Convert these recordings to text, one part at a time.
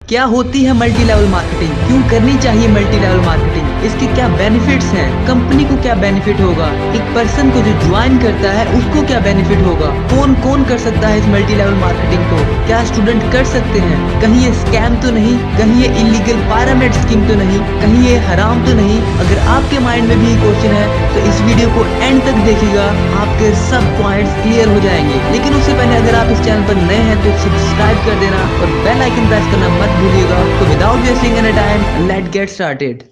क्या होती है मल्टी लेवल मार्केटिंग, क्यों करनी चाहिए मल्टी लेवल मार्केटिंग, इसके क्या बेनिफिट्स हैं, कंपनी को क्या बेनिफिट होगा, एक पर्सन को जो ज्वाइन करता है उसको क्या बेनिफिट होगा, कौन कौन कर सकता है इस मल्टी लेवल मार्केटिंग को, क्या स्टूडेंट कर सकते हैं, कहीं ये स्कैम तो नहीं, कहीं ये इलीगल पिरामिड स्कीम तो नहीं, कहीं ये हराम तो नहीं। अगर आपके माइंड में भी क्वेश्चन है तो इस वीडियो को एंड तक देखिएगा, आपके सब पॉइंट्स क्लियर हो जाएंगे। लेकिन उससे पहले अगर आप इस चैनल पर नए हैं तो सब्सक्राइब कर देना और बेल आइकन प्रेस करना मत भूलिएगा। तो without wasting any time let's get started.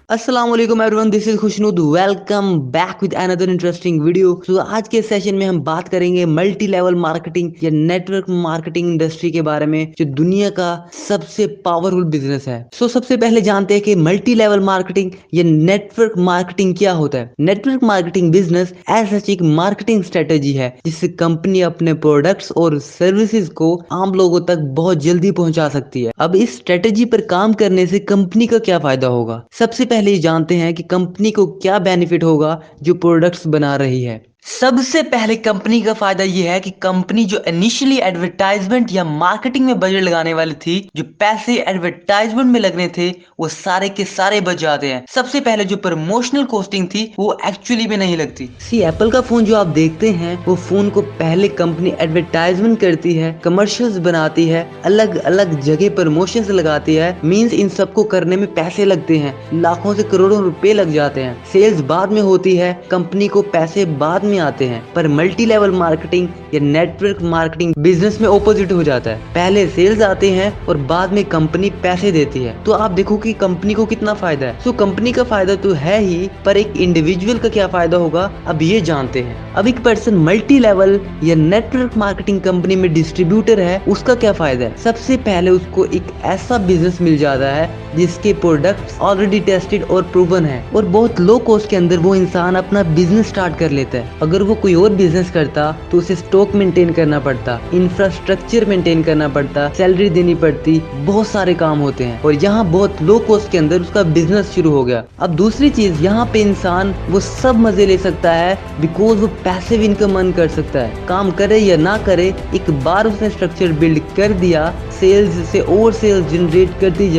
अस्सलामुअलैकुम everyone, this is Khushnood. Welcome back with another interesting video. तो आज के सेशन में हम बात करेंगे मल्टी लेवल मार्केटिंग या नेटवर्क मार्केटिंग इंडस्ट्री के बारे में, जो दुनिया का सबसे पावरफुल बिजनेस है। सबसे पहले जानते हैं कि मल्टी लेवल मार्केटिंग या नेटवर्क मार्केटिंग क्या होता है। नेटवर्क मार्केटिंग बिजनेस ऐसा एक मार्केटिंग स्ट्रेटेजी है जिससे कंपनी अपने प्रोडक्ट्स और सर्विसेज को आम लोगों तक बहुत जल्दी पहुंचा सकती है। अब इस स्ट्रेटेजी पर काम करने से कंपनी का क्या फायदा होगा। सबसे पहले जानते हैं कि कंपनी को क्या बेनिफिट होगा जो प्रोडक्ट्स बना रही है। सबसे पहले कंपनी का फायदा यह है कि कंपनी जो इनिशियली एडवर्टाइजमेंट या मार्केटिंग में बजट लगाने वाली थी, जो पैसे एडवर्टाइजमेंट में लगने थे, वो सारे के सारे बच जाते हैं। सबसे पहले जो प्रमोशनल कॉस्टिंग थी वो एक्चुअली में नहीं लगती। एप्पल का फोन जो आप देखते हैं, वो फोन को पहले कंपनी एडवर्टाइजमेंट करती है, कमर्शियल्स बनाती है, अलग अलग जगह प्रमोशंस लगाती है। मींस इन सबको करने में पैसे लगते हैं, लाखों से करोड़ों रुपए लग जाते हैं। सेल्स बाद में होती है, कंपनी को पैसे बाद में आते हैं। पर मल्टी लेवल मार्केटिंग या नेटवर्क मार्केटिंग बिजनेस में ऑपोजिट हो जाता है। पहले सेल्स आते हैं और बाद में कंपनी पैसे देती है। तो आप देखो कि कंपनी को कितना फायदा है। कंपनी का फायदा तो है ही, पर एक इंडिविजुअल का क्या फायदा होगा अब ये जानते हैं। अब एक पर्सन मल्टी लेवल या नेटवर्क मार्केटिंग कंपनी में डिस्ट्रीब्यूटर है, उसका क्या फायदा है। सबसे पहले उसको एक ऐसा बिजनेस मिल जाता है जिसके प्रोडक्ट्स ऑलरेडी टेस्टेड और प्रूवन है, और बहुत लो कॉस्ट के अंदर वो इंसान अपना बिजनेस स्टार्ट कर लेता है। अगर वो कोई और बिजनेस करता तो उसे स्टॉक मेंटेन करना पड़ता, इंफ्रास्ट्रक्चर मेंटेन करना पड़ता, सैलरी देनी पड़ती, बहुत सारे काम होते हैं। और यहाँ बहुत लो कॉस्ट के अंदर उसका बिजनेस शुरू हो गया। अब दूसरी चीज, यहाँ पे इंसान वो सब मजे ले सकता है बिकॉज वो पैसिव इनकम अर्न कर सकता है। काम करे या ना करे, एक बार उसने स्ट्रक्चर बिल्ड कर दिया, सेल्स से और सेल्स जनरेट करती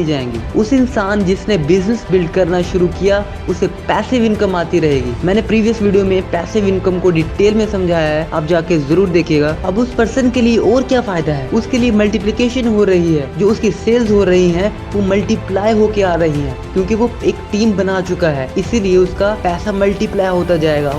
जाएंगी। उस इंसान जिसने बिजनेस बिल्ड करना शुरू किया, उसे पैसिव इनकम आती रहेगी। मैंने प्रीवियस वीडियो में पैसिव इनकम को डिटेल में समझाया है, आप जाके जरूर देखिएगा। अब उस पर्सन के लिए और क्या फायदा है, उसके लिए मल्टीप्लिकेशन हो रही है, जो उसकी सेल्स हो रही है वो मल्टीप्लाई होके आ रही है, क्योंकि वो एक टीम बना चुका है, इसीलिए उसका पैसा मल्टीप्लाई होता जाएगा।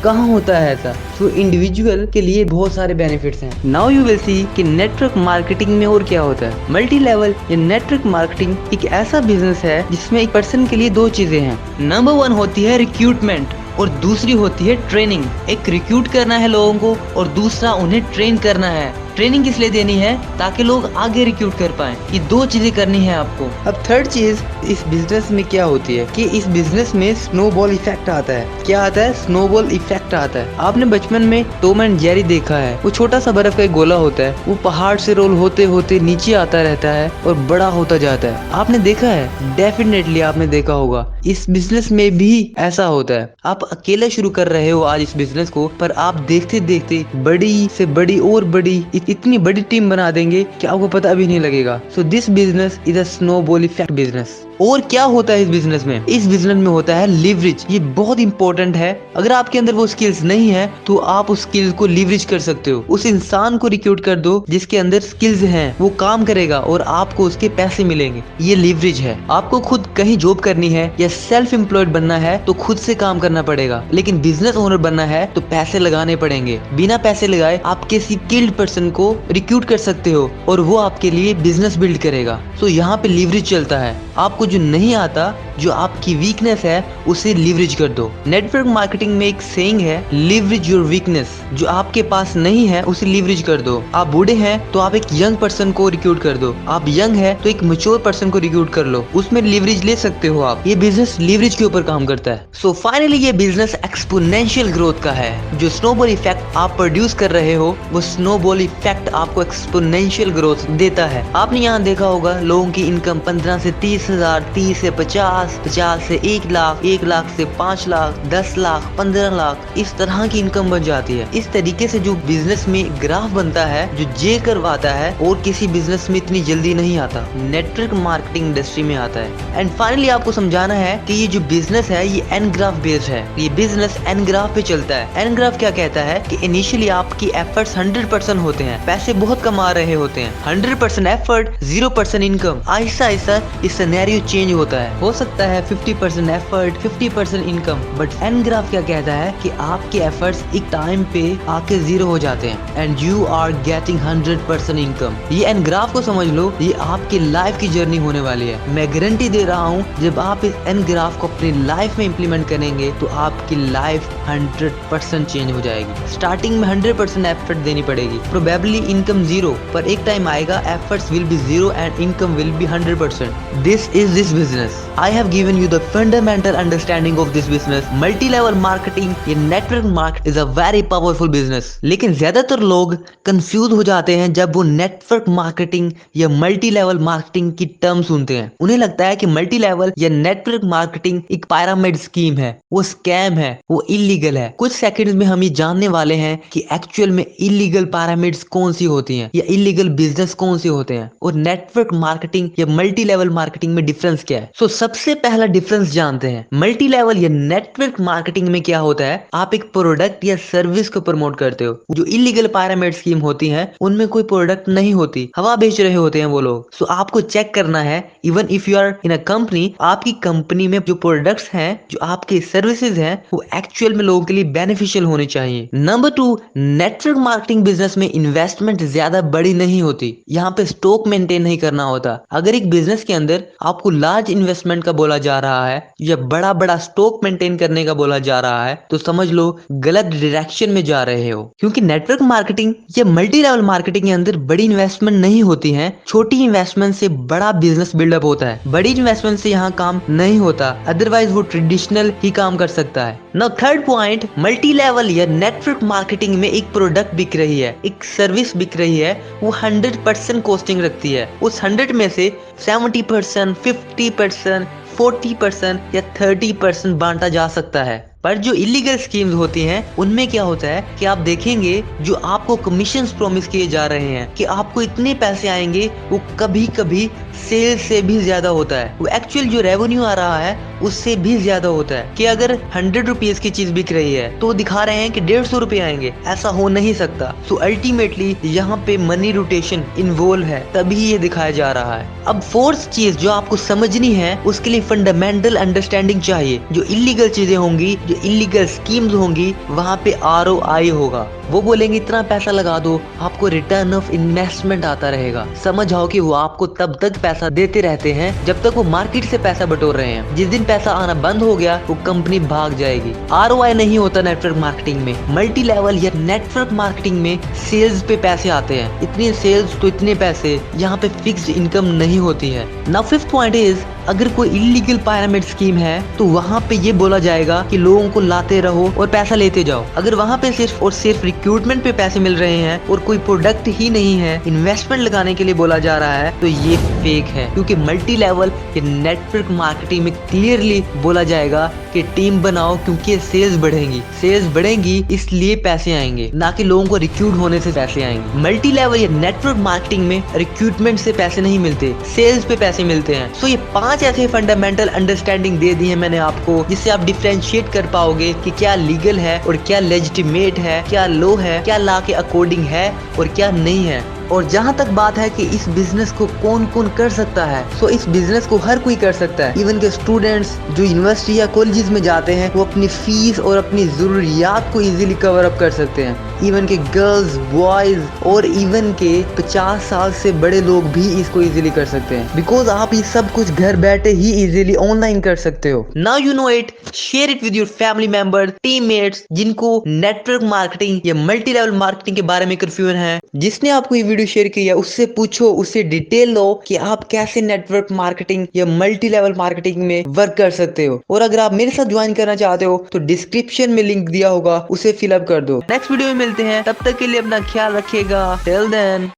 कहाँ होता है ऐसा? इंडिविजुअल के लिए बहुत सारे बेनिफिट्स हैं। नाउ यू विल सी कि नेटवर्क मार्केटिंग में और क्या होता है। मल्टी लेवल या नेटवर्क मार्केटिंग एक ऐसा बिजनेस है जिसमें एक पर्सन के लिए दो चीजें हैं। नंबर 1 होती है रिक्रूटमेंट और दूसरी होती है ट्रेनिंग। एक रिक्रूट करना है लोगों को और दूसरा उन्हें ट्रेन करना है। ट्रेनिंग किस लिए देनी है? ताकि लोग आगे रिक्रूट कर पाएं। ये दो चीजें करनी है आपको। अब थर्ड चीज इस बिजनेस में क्या होती है कि इस बिजनेस में स्नोबॉल इफेक्ट आता है। क्या आता है? स्नोबॉल इफेक्ट आता है। आपने बचपन में टॉम एंड जेरी देखा है, वो छोटा सा बर्फ का एक गोला होता है, वो पहाड़ से रोल होते होते नीचे आता रहता है और बड़ा होता जाता है। आपने देखा है? डेफिनेटली आपने देखा होगा। इस बिजनेस में भी ऐसा होता है। आप अकेले शुरू कर रहे हो आज इस बिजनेस को, पर आप देखते देखते बड़ी से बड़ी और बड़ी इतनी बड़ी टीम बना देंगे कि आपको पता भी नहीं लगेगा। This business is a snowball effect business. और क्या होता है इस बिजनेस में? इस बिजनेस में होता है लीवरेज। ये बहुत इंपॉर्टेंट है। अगर आपके अंदर वो स्किल्स नहीं है तो आप उस स्किल्स को लीवरेज कर सकते हो। उस इंसान को रिक्रूट कर दो जिसके अंदर स्किल्स हैं, वो काम करेगा और आपको उसके पैसे मिलेंगे। ये लीवरेज है। आपको खुद कहीं जॉब करनी है या सेल्फ एम्प्लॉयड बनना है तो खुद से काम करना पड़ेगा, लेकिन बिजनेस ओनर बनना है तो पैसे लगाने पड़ेंगे। बिना पैसे लगाए आप किसी स्किल्ड पर्सन को रिक्रूट कर सकते हो और वो आपके लिए बिजनेस बिल्ड करेगा। यहाँ पे लीवरेज चलता है। आपको जो नहीं आता, जो आपकी वीकनेस है, उसे लीवरेज कर दो। नेटवर्क मार्केटिंग में एक सेइंग है, लीवरेज योर वीकनेस। जो आपके पास नहीं है उसे लीवरेज कर दो। आप बूढ़े हैं तो आप एक यंग पर्सन को रिक्रूट कर दो। आप यंग है तो एक मैच्योर पर्सन को रिक्रूट कर लो, उसमें लीवरेज ले सकते हो आप। ये बिजनेस लीवरेज के ऊपर काम करता है। फाइनली ये बिजनेस एक्सपोनेंशियल ग्रोथ का है। जो स्नोबॉल इफेक्ट आप प्रोड्यूस कर रहे हो, वो स्नोबॉल इफेक्ट आपको एक्सपोनेंशियल ग्रोथ देता है। आपने यहाँ देखा होगा लोगों की इनकम 15 से 30 हजार 10,000, 30 से 50, 50 से 1 लाख, 1 लाख से 5 लाख, 10 लाख, 15 लाख, इस तरह की इनकम बन जाती है। इस तरीके से जो बिजनेस में ग्राफ बनता है, जो जे करवाता है, और किसी बिजनेस में इतनी जल्दी नहीं आता, नेटवर्क मार्केटिंग इंडस्ट्री में आता है। एंड फाइनली आपको समझाना है कि ये जो बिजनेस है ये एन ग्राफ बेस्ड है। ये बिजनेस एन ग्राफ पे चलता है। एन ग्राफ क्या कहता है कि इनिशियली आपकी एफर्ट्स 100% होते हैं, पैसे बहुत कमा रहे होते हैं, 100% एफर्ट, 0% इनकम। आहिस्ता आहिस्ता ये सिनेरियो चेंज होता है, हो सकता है 50% effort, 50% income. But an graph क्या कहता है कि आपके एफर्ट्स एक टाइम पे आके 0 हो जाते हैं and you are getting 100% income. ये एन ग्राफ को समझ लो, ये आपकी लाइफ की जर्नी होने वाली है। मैं गारंटी दे रहा हूँ, जब आप इस एन ग्राफ को अपनी लाइफ में इम्प्लीमेंट करेंगे तो आपकी लाइफ 100% चेंज हो जाएगी। स्टार्टिंग में 100% एफर्ट देनी पड़ेगी, प्रोबेबली इनकम 0, पर एक टाइम आएगा efforts will be 0 and income will be 100%। This is this business. I have given you the fundamental understanding of this business. Multi level marketing, ये network market is a very powerful business. लेकिन ज्यादातर लोग confuse हो जाते हैं जब वो network marketing या मल्टी लेवल मार्केटिंग की टर्म सुनते हैं। उन्हें लगता है कि मल्टी लेवल या नेटवर्क मार्केटिंग एक पिरामिड स्कीम है, वो स्कैम है, वो इलीगल है। कुछ सेकंड्स में हम ये जानने वाले हैं कि एक्चुअल में इलीगल पिरामिड्स कौन सी होती हैं या इलीगल बिजनेस कौन से होते हैं, और नेटवर्क मार्केटिंग या मल्टी लेवल मार्केटिंग में डिफरेंस क्या है। सो सबसे पहला डिफरेंस जानते हैं। मल्टी लेवल या नेटवर्क मार्केटिंग में क्या होता है, आप एक प्रोडक्ट या सर्विस को प्रमोट करते हो। जो इलीगल पिरामिड स्कीम होती है उनमें कोई प्रोडक्ट नहीं होती, हवा बेच रहे होते हैं वो लोग। सो आपको चेक करना है, even if you are in a company, आपकी कंपनी में जो प्रोडक्ट्स हैं, जो आपके सर्विसेज हैं, वो एक्चुअल में लोगों के लिए बेनिफिशियल होनी चाहिए। नंबर 2, नेटवर्क मार्केटिंग बिजनेस में इन्वेस्टमेंट ज्यादा बड़ी नहीं होती। यहाँ पे स्टॉक मेंटेन नहीं करना होता। अगर एक बिजनेस के अंदर आपको लार्ज इन्वेस्टमेंट का बोला जा रहा है या बड़ा बड़ा स्टॉक मेंटेन करने का बोला जा रहा है, तो समझ लो गलत डायरेक्शन में जा रहे हो। क्योंकि नेटवर्क मार्केटिंग या मल्टी लेवल मार्केटिंग के अंदर बड़ी इन्वेस्टमेंट नहीं होती है। छोटी इन्वेस्टमेंट से बड़ा बिजनेस बिल्डअप होता है। बड़ी इन्वेस्टमेंट से यहाँ काम नहीं होता, अदरवाइज वो ट्रेडिशनल ही काम कर सकता है। Now third point, multi level या नेटवर्क मार्केटिंग में एक प्रोडक्ट बिक रही है, एक सर्विस बिक रही है, वो 100% कॉस्टिंग रखती है। उस 100 में से 70%, 50%, 40% या 30% बांटा जा सकता है। पर जो इलीगल स्कीम्स होती हैं उनमें क्या होता है कि आप देखेंगे जो आपको कमीशंस प्रॉमिस किए जा रहे हैं कि आपको इतने पैसे आएंगे, वो कभी कभी सेल से भी ज्यादा होता है। वो एक्चुअल जो रेवेन्यू आ रहा है उससे भी ज्यादा होता है। कि अगर 100 रुपीज की चीज बिक रही है तो दिखा रहे हैं कि 150 रुपए आएंगे, ऐसा हो नहीं सकता। सो अल्टीमेटली यहाँ पे मनी रोटेशन इन्वॉल्व है, तभी ये दिखाया जा रहा है। अब फोर्थ चीज जो आपको समझनी है, उसके लिए फंडामेंटल अंडरस्टैंडिंग चाहिए। जो इलीगल चीजें होंगी, जो इलीगल स्कीम्स होंगी, वहां पे ROI होगा। वो बोलेंगे इतना पैसा लगा दो, आपको रिटर्न ऑफ इन्वेस्टमेंट आता रहेगा। समझ आओ कि वो आपको तब तक पैसा देते रहते हैं जब तक वो मार्केट से पैसा बटोर रहे हैं। जिस दिन पैसा आना बंद हो गया वो कंपनी भाग जाएगी। ROI नहीं होता नेटवर्क मार्केटिंग में। मल्टी लेवल या नेटवर्क मार्केटिंग में सेल्स पे पैसे आते हैं, इतने सेल्स तो इतने पैसे। यहाँ पे फिक्स्ड इनकम नहीं होती है। नाउ फिफ्थ पॉइंट इज, अगर कोई इलीगल पिरामिड स्कीम है तो वहाँ पे ये बोला जाएगा कि लोगों को लाते रहो और पैसा लेते जाओ। अगर वहाँ पे सिर्फ और सिर्फ रिक्रूटमेंट पे पैसे मिल रहे हैं और कोई प्रोडक्ट ही नहीं है, इन्वेस्टमेंट लगाने के लिए बोला जा रहा है, तो ये फेक है। क्योंकि मल्टी लेवल या नेटवर्क मार्केटिंग में क्लियरली बोला जाएगा कि टीम बनाओ क्योंकि सेल्स बढ़ेंगी, सेल्स बढ़ेंगी इसलिए पैसे आएंगे, ना कि लोगों को रिक्रूट होने से पैसे आएंगे। मल्टी लेवल या नेटवर्क मार्केटिंग में रिक्रूटमेंट से पैसे नहीं मिलते, सेल्स पे पैसे मिलते हैं। सो ये 5 ऐसे फंडामेंटल अंडरस्टैंडिंग दे दी है मैंने आपको, जिससे आप डिफरेंशिएट कर पाओगे कि क्या लीगल है और क्या लेजिटिमेट है, क्या लो है, क्या लॉ के अकॉर्डिंग है और क्या नहीं है। और जहाँ तक बात है कि इस बिजनेस को कौन कौन कर सकता है, सो इस बिजनेस को हर कोई कर सकता है। इवन के स्टूडेंट्स जो यूनिवर्सिटी या कॉलेजेस में जाते हैं वो अपनी फीस और अपनी जरूरियात को इजीली कवर अप कर सकते हैं। इवन के गर्ल्स, बॉयज और इवन के 50 साल से बड़े लोग भी इसको इजीली कर सकते हैं, बिकॉज आप ये सब कुछ घर बैठे ही इजीली ऑनलाइन कर सकते हो। Now you know it, share it with your family member, teammates जिनको नेटवर्क मार्केटिंग या मल्टी लेवल मार्केटिंग के बारे में कंफ्यूजन है। जिसने आपको ये वीडियो शेयर किया उससे पूछो, उससे डिटेल लो कि आप कैसे नेटवर्क मार्केटिंग या मल्टी लेवल मार्केटिंग में वर्क कर सकते हो। और अगर आप मेरे साथ ज्वाइन करना चाहते हो तो डिस्क्रिप्शन में लिंक दिया होगा, उसे फिलअप कर दो। नेक्स्ट वीडियो में मिलते हैं, तब तक के लिए अपना ख्याल रखिएगा। Till then.